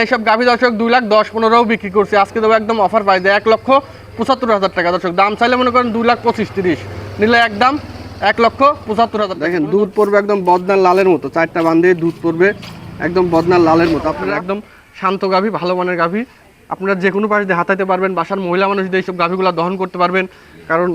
এইসব গাভী দর্শক 2,10,15 বিক্রি করছি, আজকে দেবো একদম অফার প্রাইস 1,75,000 টাকা। দর্শক দাম চাইলে মনে করেন 2,25,30 নিলে একদম 1,75,000। দেখেন দুধ পড়বে একদম বদনার লালের মতো, 4টা বান দিয়ে দুধ পড়বে একদম বদনার লালের মতো। আপনারা একদম শান্ত গাভী, ভালো মানের গাভী, আপনারা যে কোনো পাশ দিয়ে হাতাইতে পারবেন, বাসার মহিলা মানুষ দিয়ে এইসব গাভীগুলো দহন করতে পারবেন, কারণ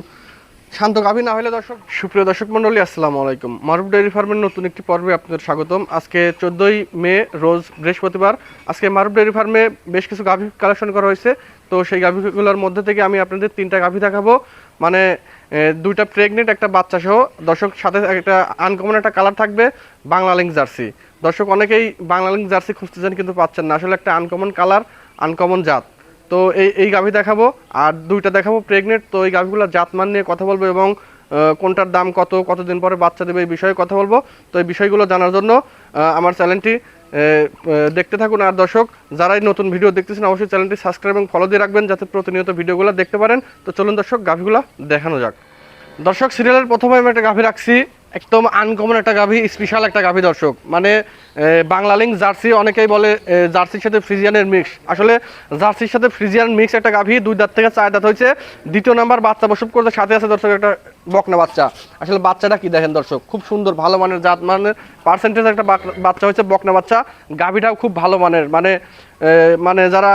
শান্ত গাভী না হলে। দর্শক সুপ্রিয় দর্শক মণ্ডলী, আসসালামু আলাইকুম। মারুফ ডেইরি ফার্মের নতুন একটি পর্বে আপনাদের স্বাগতম। আজকে 14ই মে রোজ বৃহস্পতিবার। আজকে মারুফ ডেইরি ফার্মে বেশ কিছু গাভী কালেকশন করা হয়েছে। তো সেই গাভীগুলোর মধ্যে থেকে আমি আপনাদের 3টা গাভী দেখাবো, মানে 2টা প্রেগনেন্ট, একটা বাচ্চা সহ। দর্শক সাথে একটা আনকমন একটা কালার থাকবে, বাংলা লিঙ্ক জার্সি। দর্শক অনেকেই বাংলা লিঙ্ক জার্সি খুঁজতেছেন কিন্তু পাচ্ছেন না, আসলে একটা আনকমন কালার, আনকমন জাত। তো এই গাভী দেখাবো, আর 2টা দেখাবো প্রেগনেন্ট। তো এই গাভীগুলোর জাতমান নিয়ে কথা বলবো এবং কোনটার দাম কতদিন পরে বাচ্চা দেবে এই বিষয়ে কথা বলবো। তো এই বিষয়গুলো জানার জন্য আমার চ্যানেলটি দেখতে থাকুন। আর দর্শক যারাই নতুন ভিডিও দেখতেছেন অবশ্যই চ্যানেলটি সাবস্ক্রাইব এবং ফলো দিয়ে রাখবেন, যাতে প্রতিনিয়ত ভিডিওগুলো দেখতে পারেন। তো চলুন দর্শক গাভীগুলো দেখানো যাক। দর্শক সিরিয়ালের প্রথমে আমি একটা গাভী রাখছি, একদম আনকমন একটা গাভী, স্পেশাল একটা গাভী। দর্শক মানে বাংলা লিঙ্ক জার্সি, অনেকেই বলে জার্সির সাথে ফ্রিজিয়ানের মিক্স। আসলে জার্সির সাথে ফ্রিজিয়ান মিক্স একটা গাভী, 2 দাঁত থেকে 4 দাঁত হয়েছে, 2য় নাম্বার বাচ্চা প্রসব করতে, সাথে আছে দর্শক একটা বকনা বাচ্চা। আসলে বাচ্চাটা কি দেখেন দর্শক, খুব সুন্দর, ভালো মানের জাত মানের পার্সেন্টেজ একটা বাচ্চা হয়েছে, বকনা বাচ্চা। গাভীটাও খুব ভালো মানের, মানে যারা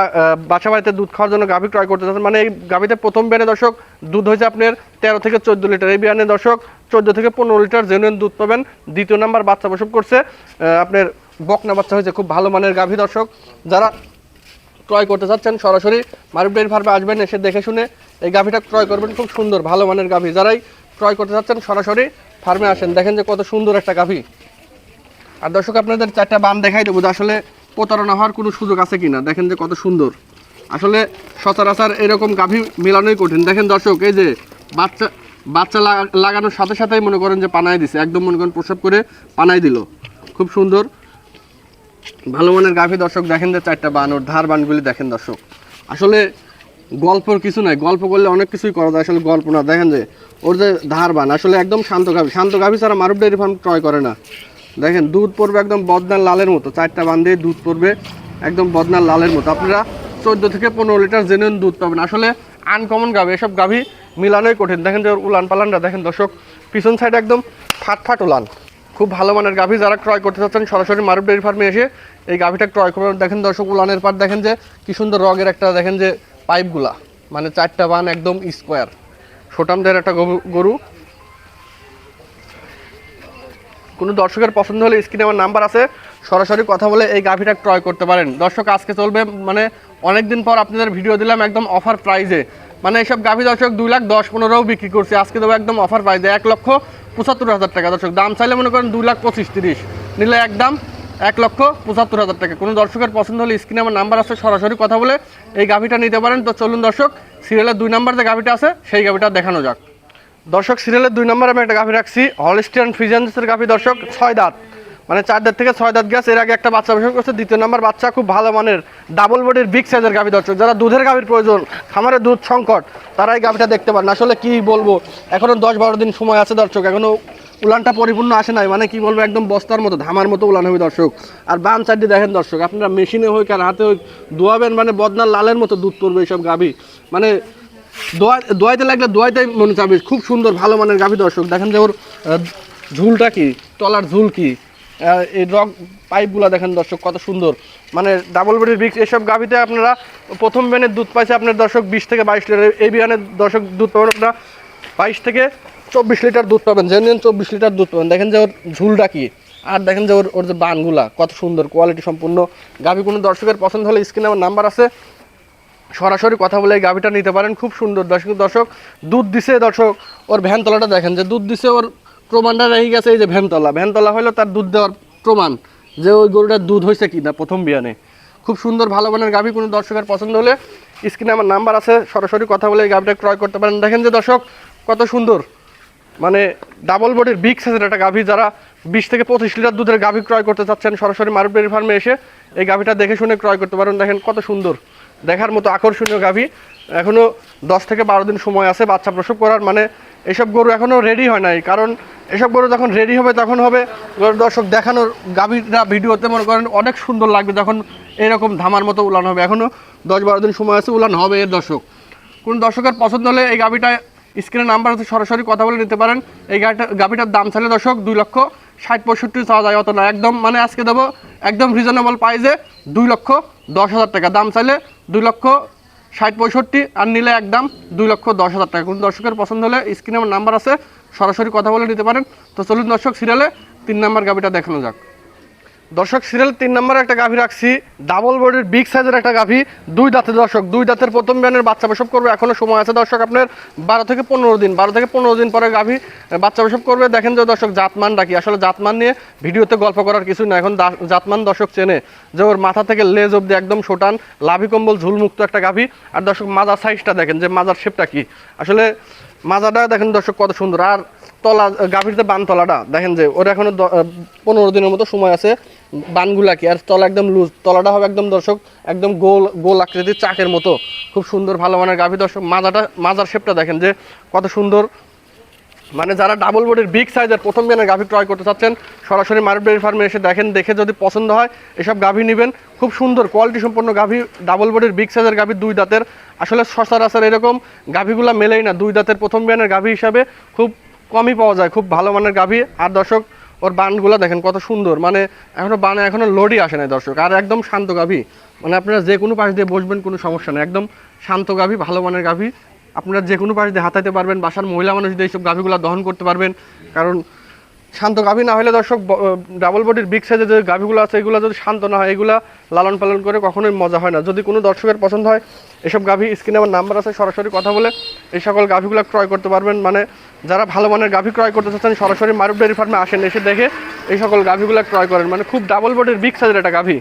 বাসা বাড়িতে দুধ খাওয়ার জন্য গাভী ক্রয় করতে চাচ্ছেন, মানে এই গাভীতে প্রথম বিয়ানে দর্শক দুধ হয়েছে আপনার 13 থেকে 14 লিটার। এই বিয়ানে দর্শক 14 থেকে 15 লিটার জেনুইন দুধ পাবেন। 2য় নাম্বার বাচ্চা প্রসব করছে, আপনার বকনা বাচ্চা হয়েছে, খুব ভালো মানের গাভী। দর্শক যারা ক্রয় করতে চাচ্ছেন সরাসরি মারুফ ডেইরি ফার্মে আসবেন, এসে দেখে শুনে এই গাভীটা ক্রয় করবেন। খুব সুন্দর ভালো মানের গাভী, যারাই ক্রয় করতে চাচ্ছেন সরাসরি ফার্মে আসেন। দেখেন যে কত সুন্দর একটা গাভী। আর দর্শক আপনাদের 4টা বান দেখাই দেবো, আসলে প্রতারণা হওয়ার কোনো সুযোগ আছে কিনা। দেখেন যে কত সুন্দর, আসলে সচরাচর এরকম গাভী মেলানোই কঠিন। দেখেন দর্শক, এই যে বাচ্চা লাগানোর সাথে সাথেই মনে করেন যে পানায় দিছে, একদম মনে করেন প্রসব করে পানায় দিল, খুব সুন্দর ভালো মানের গাভী। দর্শক দেখেন যে 4টা বান, ওর ধার বানগুলি দেখেন দর্শক, আসলে গল্পর কিছু নাই, গল্প করলে অনেক কিছুই করা যায়, আসলে গল্প না। দেখেন যে ওর যে ধার বান, আসলে একদম শান্ত গাভী। শান্ত গাভী ছাড়া মারুফ ডেইরি ফার্ম ক্রয় করে না। দেখেন দুধ পড়বে একদম বদনার লালের মতো, 4টা বান দিয়ে দুধ পড়বে একদম বদনার লালের মতো। আপনারা 14 থেকে 15 লিটার জেনুইন দুধ পাবেন। আসলে আনকমন গাভী, এসব গাভী মিলানোই কঠিন। দেখেন যে ওর উলান পালানটা দেখেন দর্শক, পিছন সাইডে একদম ফাট উলান, খুব ভালো মানের গাভী। যারা ক্রয় করতে চাচ্ছেন সরাসরি মারুফ ডেইরি ফার্মে এসে এই গাভীটা ক্রয় করবেন। দেখেন দর্শক উলানের পাট দেখেন যে কি সুন্দর রগের একটা, দেখেন যে পাইপগুলা, মানে 4টা বান একদম স্কোয়ার, সোটামদের একটা গরু। কোনো দর্শকের পছন্দ হলে স্ক্রিনে আমার নাম্বার আছে, সরাসরি কথা বলে এই গাভীটা ক্রয় করতে পারেন। দর্শক আজকে চলবে, মানে অনেকদিন পর আপনাদের ভিডিও দিলাম একদম অফার প্রাইজে, মানে এইসব গাভী দর্শক 2,10,15 বিক্রি করছি, আজকে দেবো একদম অফার প্রাইজে 1,75,000 টাকা। দর্শক দাম চাইলে মনে করেন 2,25,30 নিলে একদম 1,75,000 টাকা। কোনো দর্শকের পছন্দ হলে স্ক্রিনে আমার নাম্বার আছে, সরাসরি কথা বলে এই গাভীটা নিতে পারেন। তো চলুন দর্শক সিরিয়ালের 2 নাম্বার যে গাভীটা আছে সেই গাভীটা দেখানো যাক। দর্শক সিরিয়ালের 2 নম্বরে আমি একটা গাভী রাখছি, হলস্টিয়ান ফ্রিজিয়ানের গাভী। দর্শক 6 দাঁত, মানে 4 দাঁত থেকে 6 দাঁত গ্যাস। এর আগে একটা বাচ্চা প্রসব করছে, 2য় নাম্বার বাচ্চা, খুব ভালো মানের ডাবল বডির বিগ সাইজের গাভী। দর্শক যারা দুধের গাভীর প্রয়োজন, খামারে দুধ সংকট, তারা এই গাভীটা দেখতে পারেন। আসলে কি বলবো, এখনো 10-12 দিন সময় আছে দর্শক, এখনো উলানটা পরিপূর্ণ আসে নাই, মানে কি বলবো, একদম বস্তার মতো ধামার মতো উলান হবে দর্শক। আর বাম সাইডে দেখেন দর্শক, আপনারা মেশিনে হোক আর হাতে হোক দোয়াবেন, মানে বদনার লালের মতো দুধ পড়বে এইসব গাভী, মানে দোয়াইতে লাগলে দোয়াইতে মনে চাবে। খুব সুন্দর ভালো মানের গাভী। দর্শক দেখেন যে ওর ঝুলটা কি, তলার ঝুল কি, এই রগ পাইপগুলো দেখেন দর্শক কত সুন্দর, মানে ডাবল বডির বিক্স। এসব গাভীতে আপনারা প্রথম বিয়ানের দুধ পাইছে আপনার দর্শক 20 থেকে 22 লিটার। এই বিয়ানের দর্শক দুধ পাবেন আপনারা 22 থেকে 24 লিটার দুধ পাবেন, জেনুইন 24 লিটার দুধ পাবেন। দেখেন যে ওর ঝুলটা কি, আর দেখেন যে ওর যে বানগুলা কত সুন্দর, কোয়ালিটি সম্পূর্ণ গাভী। কোনো দর্শকের পছন্দ হলে স্ক্রিনে আমার নাম্বার আছে, সরাসরি কথা বলে এই গাভীটা নিতে পারেন। খুব সুন্দর দর্শক দুধ দিছে। দর্শক ওর ভ্যানতলাটা দেখেন যে দুধ দিছে, ওর প্রমাণটা রেখে গেছে। এই যে ভ্যানতলা হলো তার দুধ দেওয়ার প্রমাণ, যে ওই গরুটার দুধ হয়েছে কি না প্রথম বিয়ানে। খুব সুন্দর ভালো মানের গাভী। কোনো দর্শকের পছন্দ হলে স্ক্রিনে আমার নাম্বার আছে, সরাসরি কথা বলে এই গাভীটা ক্রয় করতে পারেন। দেখেন যে দর্শক কত সুন্দর, মানে ডাবল বডির বিগ সাইজের একটা গাভী। যারা 20 থেকে 25 লিটার দুধের গাভী ক্রয় করতে চাচ্ছেন সরাসরি মারুফ ডেইরি ফার্মে এসে এই গাভীটা দেখে শুনে ক্রয় করতে পারেন। দেখেন কত সুন্দর, দেখার মতো আকর্ষণীয় গাভী। এখনও 10 থেকে 12 দিন সময় আছে বাচ্চা প্রসব করার, মানে এসব গরু এখনও রেডি হয় নাই, কারণ এসব গরু যখন রেডি হবে তখন হবে দর্শক দেখানোর গাভীরা ভিডিওতে মনে করেন অনেক সুন্দর লাগবে, যখন এরকম ধামার মতো উলান হবে। এখনও 10-12 দিন সময় আছে, উলান হবে এর দর্শক। কোন দর্শকের পছন্দ হলে এই গাভীটা স্ক্রিনে নাম্বার আছে, সরাসরি কথা বলে নিতে পারেন। এই গাভীটার দাম চাইলে দর্শক 2,60,65 চাওয়া যায়, অত না, একদম মানে আজকে দেবো একদম রিজনেবল প্রাইসে 2,10,000 টাকা। দাম চাইলে 2,60,65 আর নিলে একদম 2,10,000 টাকা। কোন দর্শকের পছন্দ হলে স্ক্রিনে আমার নাম্বার আছে, সরাসরি কথা বলে নিতে পারেন। তো চলুন দর্শক সিরিয়ালে 3 নাম্বার গাভীটা দেখানো যাক। দর্শক সিরিয়াল 3 নম্বরে একটা গাভী রাখছি, ডাবল বডির বিগ সাইজের একটা গাভী, 2 দাঁতের দর্শক, 2 দাঁতের প্রথম বিয়ানের বাচ্চা প্রসব করবে। এখনো সময় আছে দর্শক, আপনার 12 থেকে 15 দিন পরে গাভী বাচ্চা প্রসব করবে। দেখেন যে দর্শক জাতমান ডাকি, আসলে জাতমান নিয়ে ভিডিওতে গল্প করার কিছু না, এখন জাতমান দর্শক চেনে যে ওর মাথা থেকে লেজ অব্দি একদম শোটান, লাভি কম্বল ঝুলমুক্ত একটা গাভী। আর দর্শক মাজার সাইজটা দেখেন যে মাজার শেপটা কি, আসলে মাজাটা দেখেন দর্শক কত সুন্দর। আর তলা গাভীর যে বান তলাটা দেখেন যে ওর এখনো 15 দিনের মতো সময় আছে, বানগুলা কি আর তলা একদম লুজ, তলাটা হবে একদম দর্শক একদম গোল আকৃতির চাকের মতো, খুব সুন্দর ভালো মানের গাভী দর্শক। মাজার শেপটা দেখেন যে কত সুন্দর। মানে যারা ডাবল বডির বিগ সাইজের প্রথম বিয়ানের গাভী ক্রয় করতে চাচ্ছেন, সরাসরি মারুফ ডেইরি ফার্মে এসে দেখেন, দেখে যদি পছন্দ হয় এসব গাভী নেবেন। খুব সুন্দর কোয়ালিটি সম্পন্ন গাভী, ডাবল বডির বিগ সাইজের গাভী, 2 দাঁতের। আসলে সচরাচর এরকম গাভীগুলো মেলেই না, 2 দাঁতের প্রথম বিয়ানের গাভী হিসাবে খুব কমই পাওয়া যায়, খুব ভালো মানের গাভী। আর দর্শক ওর বানগুলো দেখেন কত সুন্দর, মানে এখনো লোডই আসে নাই দর্শক। আর একদম শান্ত গাভী, মানে আপনারা যে কোনো পাশ দিয়ে বসবেন কোনো সমস্যা নেই, একদম শান্ত গাভী, ভালো মানের গাভী। আপনারা যে কোনো পাশ দিয়ে হাতাইতে পারবেন, বাসার মহিলা মানুষ দিয়ে এইসব গাভীগুলো দহন করতে পারবেন। কারণ শান্ত গাভী না হলে দর্শক, ডাবল বডির বিগ সাইজের যে গাভীগুলো আছে এগুলো যদি শান্ত না হয়, এগুলা লালন পালন করে কখনোই মজা হয় না। যদি কোনো দর্শকের পছন্দ হয় এসব গাভী, স্ক্রিনে আমার নাম্বার আছে, সরাসরি কথা বলে এই সকল গাভীগুলো ক্রয় করতে পারবেন। মানে যারা ভালো মানের গাভী ক্রয় করতে চাচ্ছেন, সরাসরি মারুফ ডেইরি ফার্মে আসেন, এসে দেখে এই সকল গাভীগুলো ক্রয় করেন। মানে খুব ডাবল বডির বিগ সাইজের একটা গাভী।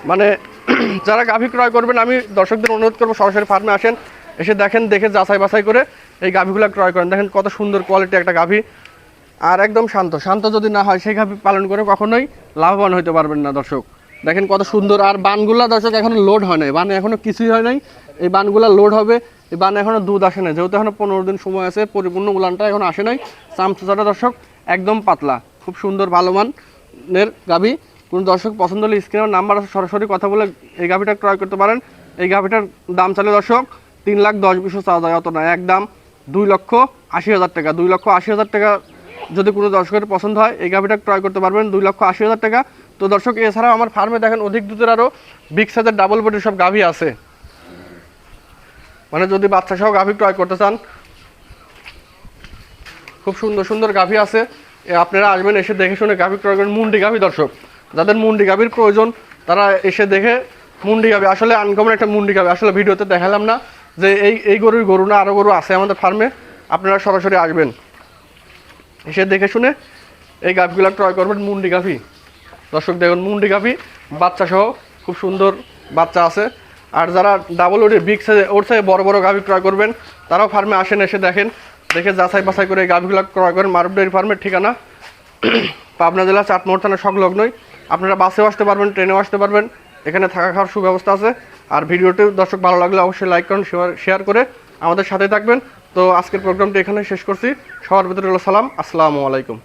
মানে যারা গাভী ক্রয় করবেন, আমি দর্শকদের অনুরোধ করবো সরাসরি ফার্মে আসেন, এসে দেখেন, দেখে যাচাই বাছাই করে এই গাভীগুলো ক্রয় করেন। দেখেন কত সুন্দর কোয়ালিটি একটা গাভী, আর একদম শান্ত যদি না হয় সেই গাভী পালন করে কখনোই লাভবান হতে পারবেন না দর্শক। দেখেন কত সুন্দর। আর বানগুলা দর্শক এখনো লোড হয় নাই, বানে এখনো কিছুই হয় নাই, এই বানগুলা লোড হবে। এই বানে এখনো দুধ আসে নাই, যেহেতু এখনো 15 দিন সময় আছে, পরিপূর্ণ উলানটা এখন আসে নাই। চামচুচাটা দর্শক একদম পাতলা, খুব সুন্দর ভালো মানের গাভী। কোনো দর্শক পছন্দ হলে স্ক্রিনের নাম্বার আছে, সরাসরি কথা বলে এই গাভীটা ক্রয় করতে পারেন। এই গাভীটার দাম চালে দর্শক 3,10,20 চাওয়া যায়, অত না, একদম 2,80,000 টাকা। 2,80,000 টাকা যদি কোনো দর্শকের পছন্দ হয় এই গাভীটা ক্রয় করতে পারবেন, 2,80,000 টাকা। তো দর্শক এছাড়াও আমার ফার্মে দেখেন অধিক দুধের আরও বিগ সাইজের ডাবল বডির সব গাভী আছে। মানে যদি বাচ্চা সহ গাভী ক্রয় করতে চান, খুব সুন্দর সুন্দর গাভী আছে। আপনারা আসবেন, এসে দেখে শুনে গাভী ক্রয় করবেন। মুন্ডি গাভী দর্শক, যাদের মুন্ডি গাভীর প্রয়োজন তারা এসে দেখে মুন্ডি গাভী, আসলে আনকমন একটা মুন্ডি গাভী, আসলে ভিডিওতে দেখালাম না যে এই গরু না, আরও গরু আছে আমাদের ফার্মে। আপনারা সরাসরি আসবেন, এসে দেখে শুনে এই গাভীগুলো ক্রয় করবেন। মুন্ডি গাভী দর্শক দেখুন, মুন্ডি গাভী বাচ্চা সহ খুব সুন্দর বাচ্চা আছে। আর যারা ডাবল ওডির বিগ সাইজে ওর সাইজে বড় বড় গাভী ক্রয় করবেন, তারাও ফার্মে আসেন, এসে দেখেন, দেখে যাচাই বাছাই করে এই গাভীগুলো ক্রয় করেন। মারুফ ডেইরি ফার্মের ঠিকানা পাবনা জেলা চাটমোহর থানা সংলগ্নই। আপনারা বাসেও আসতে পারবেন, ট্রেনেও আসতে পারবেন, এখানে থাকা খাওয়ার সুব্যবস্থা আছে। আর ভিডিওটি দর্শক ভালো লাগলে অবশ্যই লাইক করুন, শেয়ার করে আমাদের সাথে থাকবেন। তো আজকের প্রোগ্রামটি এখানে শেষ করছি। সবার ভিতরে হলো সালাম, আসসালামু আলাইকুম।